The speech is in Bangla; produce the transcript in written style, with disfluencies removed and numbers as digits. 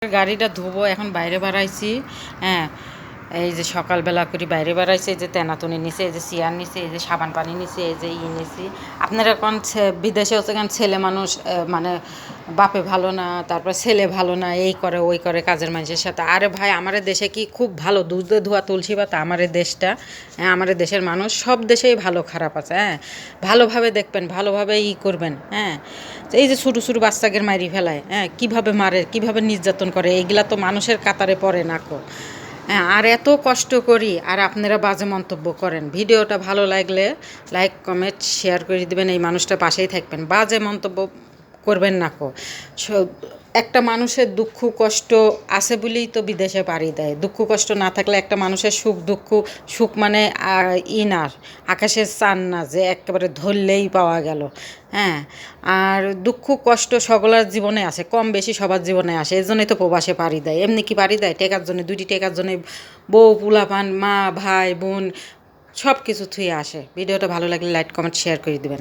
গাড়িটা ধুবো এখন বাইরে বাড়াইছি। হ্যাঁ, এই যে সকালবেলা করে বাইরে বাড়াইছি, এই যে তেনাতুনি নিছে, এই যে চেয়ার নিছে, এই যে সাবান পানি নিছে, এই যে নিছি। আপনারা এখন বিদেশে হচ্ছে কেন ছেলে মানুষ মানে বাপে ভালো না, তারপর ছেলে ভালো না, এই করে ওই করে কাজের মানুষের সাথে। আরে ভাই, আমাদের দেশে কি খুব ভালো, দুধে ধোয়া তুলসী পাতা আমাদের দেশটা। হ্যাঁ, আমাদের দেশের মানুষ সব দেশেই ভালো খারাপ আছে। হ্যাঁ, ভালোভাবে দেখবেন, ভালোভাবে করবেন। হ্যাঁ, এই যে ছোটো ছোটো বাচ্চাকে মারি ফেলায়, হ্যাঁ, কীভাবে মারে, কীভাবে নির্যাতন করে, এইগুলা তো মানুষের কাতারে পড়ে না কো। হ্যাঁ, আর এত কষ্ট করি আর আপনারা বাজে মন্তব্য করেন। ভিডিওটা ভালো লাগলে লাইক কমেন্ট শেয়ার করে দিবেন, এই মানুষটার পাশেই থাকবেন, বাজে মন্তব্য করবেন না কো। একটা মানুষের দুঃখ কষ্ট আছে বলেই তো বিদেশে পাড়ি দেয়। দুঃখ কষ্ট না থাকলে একটা মানুষের সুখ দুঃখ, সুখ মানে না, আকাশের চান না যে একেবারে ধরলেই পাওয়া গেল। হ্যাঁ, আর দুঃখ কষ্ট সকলের জীবনে আছে, কম বেশি সবার জীবনে আসে, এই জন্যই তো প্রবাসে পাড়ি দেয়। এমনি কি পাড়ি দেয় টেকার জন্য, দুইটি টেকার জন্য বউ পোলাপান মা ভাই বোন সব কিছু থুয়ে আসে। ভিডিওটা ভালো লাগলে লাইক কমেন্ট শেয়ার করে দেবেন।